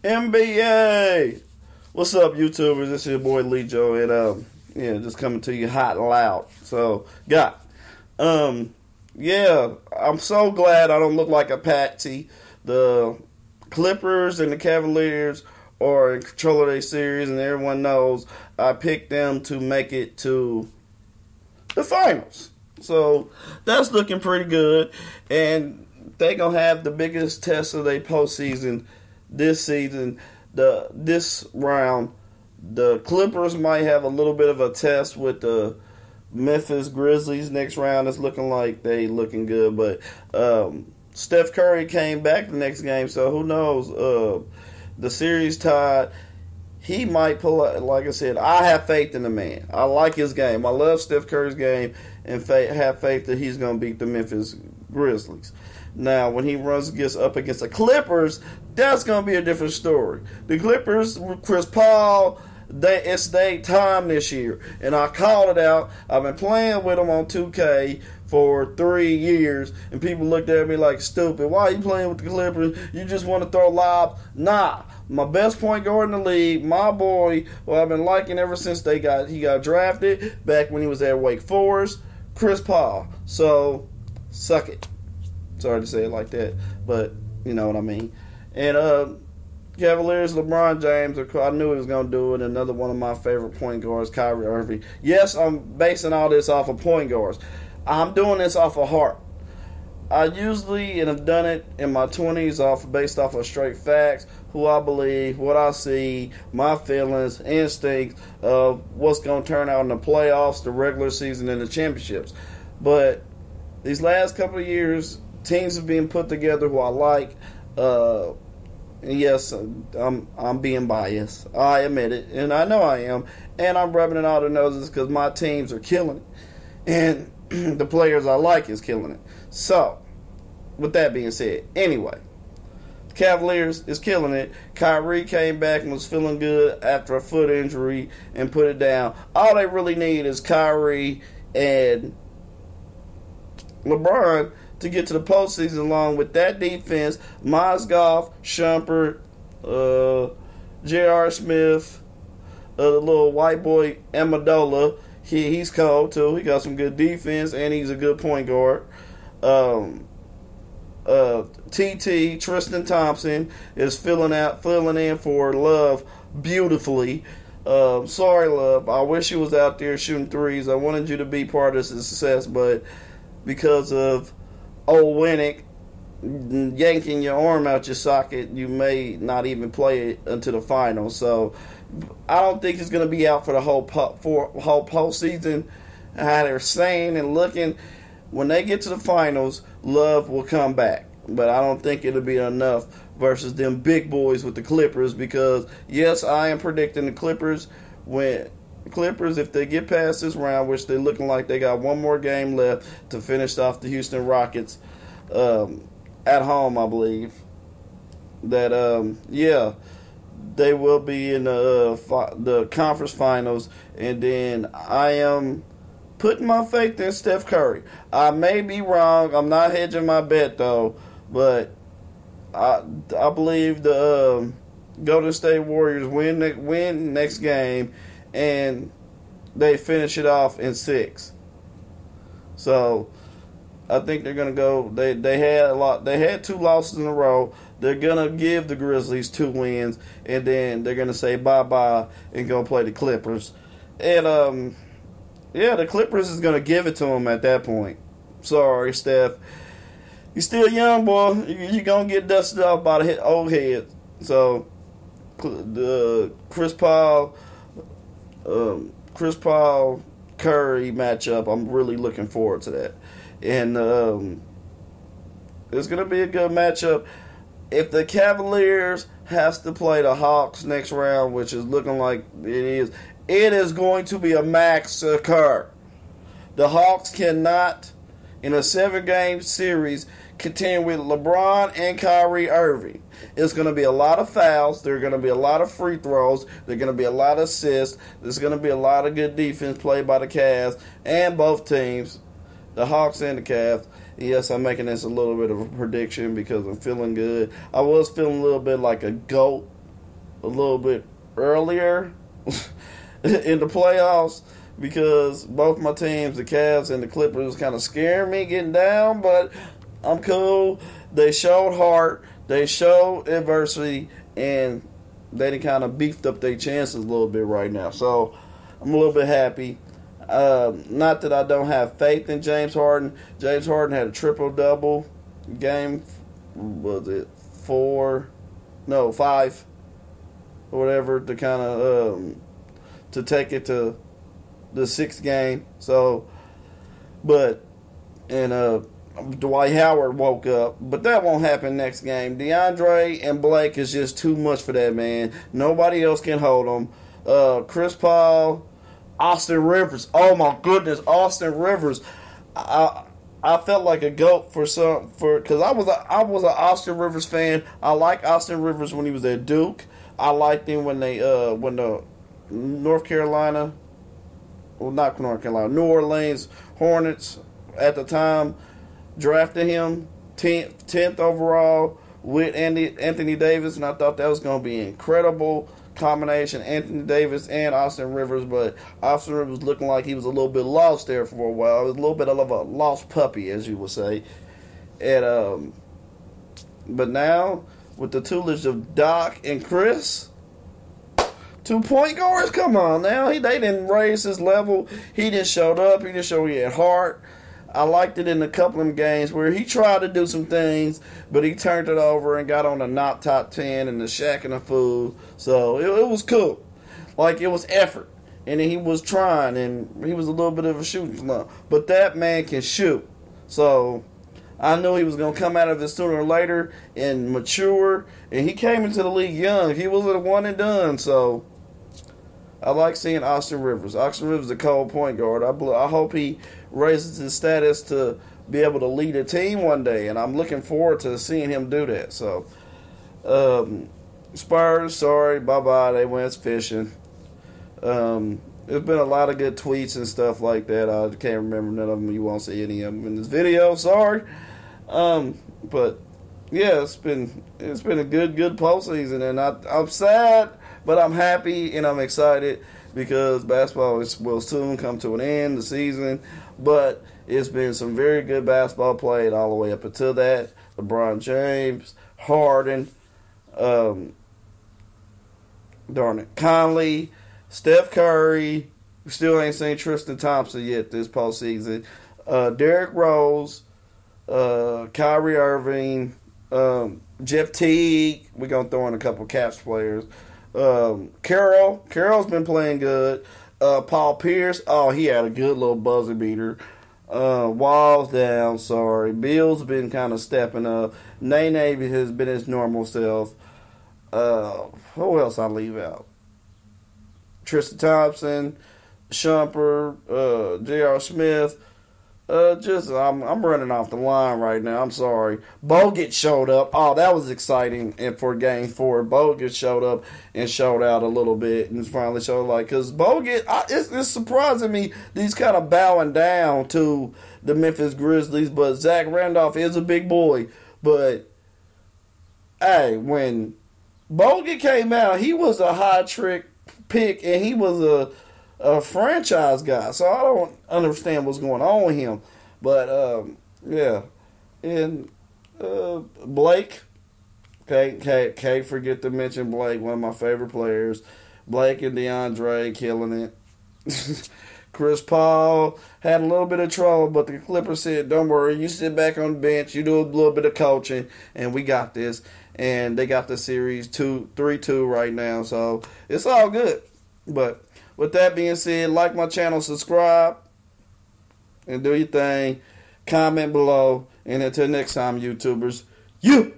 NBA. What's up, YouTubers? This is your boy Lee Joe, and just coming to you hot and loud. So, I'm so glad I don't look like a patsy. The Clippers and the Cavaliers are in control of their series, and everyone knows I picked them to make it to the finals. So that's looking pretty good, and they're gonna have the biggest test of their postseason this season. This round, the Clippers might have a little bit of a test with the Memphis Grizzlies next round. It's looking like they looking good, but Steph Curry came back the next game, so who knows? The series tied. He might pull out. Like I said, I have faith in the man. I like his game. I love Steph Curry's game, and have faith that he's going to beat the Memphis Grizzlies. Now, when he runs up against the Clippers, that's going to be a different story. The Clippers, Chris Paul, it's their time this year, and I called it out. I've been playing with them on 2K for 3 years, and people looked at me like stupid. Why are you playing with the Clippers? You just want to throw lobs? Nah. My best point guard in the league, my boy, who I've been liking ever since he got drafted, back when he was at Wake Forest, Chris Paul. So, suck it. Sorry to say it like that, but you know what I mean. And Cavaliers, LeBron James, I knew he was going to do it. Another one of my favorite point guards, Kyrie Irving. Yes, I'm basing all this off of point guards. I'm doing this off of heart. I usually, and have done it in my 20s, based off of straight facts, who I believe, what I see, my feelings, instincts of what's going to turn out in the playoffs, the regular season, and the championships. But these last couple of years, teams have been put together who I like. And yes, I'm being biased. I admit it, and I know I am. And I'm rubbing it all the noses because my teams are killing it. And the players I like is killing it. So, with that being said, anyway, Cavaliers is killing it. Kyrie came back and was feeling good after a foot injury and put it down. All they really need is Kyrie and LeBron to get to the postseason along with that defense. Mozgov, Shumpert, J.R. Smith, the little white boy Amendola. He's cold too. He got some good defense and he's a good point guard. Tristan Thompson is filling in for Love beautifully. Sorry, Love. I wish you was out there shooting threes. I wanted you to be part of the success, but because of old Winnick yanking your arm out your socket, you may not even play it until the finals. So I don't think he's going to be out for the whole postseason. How they're saying and looking, when they get to the finals, Love will come back. But I don't think it'll be enough versus them big boys with the Clippers because, yes, I am predicting the Clippers, if they get past this round, which they're looking like they got one more game left to finish off the Houston Rockets at home, I believe, that, they will be in the conference finals. And then I am putting my faith in Steph Curry. I may be wrong. I'm not hedging my bet, though. But I believe the Golden State Warriors win next game, and they finish it off in 6. So I think they're gonna go. They had 2 losses in a row. They're gonna give the Grizzlies 2 wins, and then they're gonna say bye and go play the Clippers. And the Clippers is gonna give it to them at that point. Sorry, Steph. You're still young, boy. You're going to get dusted off by the old head. So, the Chris Paul Curry matchup, I'm really looking forward to that. And it's going to be a good matchup. If the Cavaliers has to play the Hawks next round, which is looking like it is going to be a massacre. The Hawks cannot, in a 7-game series, contend with LeBron and Kyrie Irving. It's going to be a lot of fouls. There are going to be a lot of free throws. There are going to be a lot of assists. There's going to be a lot of good defense played by the Cavs and both teams, the Hawks and the Cavs. Yes, I'm making this a little bit of a prediction because I'm feeling good. I was feeling a little bit like a GOAT a little bit earlier in the playoffs, because both my teams, the Cavs and the Clippers, kind of scare me getting down, but I'm cool. They showed heart, they showed adversity, and they kind of beefed up their chances a little bit right now. So I'm a little bit happy. Not that I don't have faith in James Harden. James Harden had a triple-double game. Was it 5 or whatever, to kind of to take it to the 6th game. So, but Dwight Howard woke up, but that won't happen next game. DeAndre and Blake is just too much for that man. Nobody else can hold him. Chris Paul, Austin Rivers. Oh my goodness, Austin Rivers. I felt like a goat because I was an Austin Rivers fan. I liked Austin Rivers when he was at Duke. I liked him when the New Orleans Hornets at the time drafted him 10th overall with Anthony Davis, and I thought that was going to be an incredible combination, Anthony Davis and Austin Rivers. But Austin Rivers looking like he was a little bit lost there for a while. It was a little bit of a lost puppy, as you would say. And but now with the tutelage of Doc and Chris, 2 point guards, come on now. They didn't raise his level. He just showed up. He just showed he had heart. I liked it in a couple of games where he tried to do some things, but he turned it over and got on the not top 10 and the Shaq and the Fool. So it was cool. Like, it was effort. And he was trying, and he was a little bit of a shooting slump. But that man can shoot. So I knew he was going to come out of it sooner or later and mature. And he came into the league young. He was a one and done. So I like seeing Austin Rivers. Austin Rivers is a cold point guard. I hope he raises his status to be able to lead a team one day, and I'm looking forward to seeing him do that. So, Spurs, sorry, bye-bye. They went fishing. There's been a lot of good tweets and stuff like that. I can't remember none of them. You won't see any of them in this video. Sorry. But yeah, it's been a good postseason, and I'm sad, but I'm happy and I'm excited because basketball will soon come to an end, the season. But it's been some very good basketball played all the way up until that. LeBron James, Harden, Conley, Steph Curry. We still ain't seen Tristan Thompson yet this postseason. Derrick Rose, Kyrie Irving, Jeff Teague. We're going to throw in a couple Caps players. Carroll's been playing good. Paul Pierce, he had a good little buzzer beater. Wall's down, sorry. Bill's been kind of stepping up. Nene has been his normal self. Who else I leave out? Tristan Thompson, Shumpert, J.R. Smith. I'm running off the line right now. I'm sorry. Bogut showed up. Oh, that was exciting. And for Game 4, Bogut showed up and showed out a little bit and finally showed because Bogut, it's surprising me that he's kind of bowing down to the Memphis Grizzlies. But Zach Randolph is a big boy. But hey, when Bogut came out, he was a high trick pick and he was a franchise guy, so I don't understand what's going on with him. But yeah, and Blake, can't forget to mention Blake, one of my favorite players. Blake and DeAndre killing it. Chris Paul had a little bit of trouble, but the Clippers said, "Don't worry, you sit back on the bench, you do a little bit of coaching, and we got this." And they got the series 3-2 right now, so it's all good. But with that being said, like my channel, subscribe, and do your thing. Comment below. And until next time, YouTubers, you!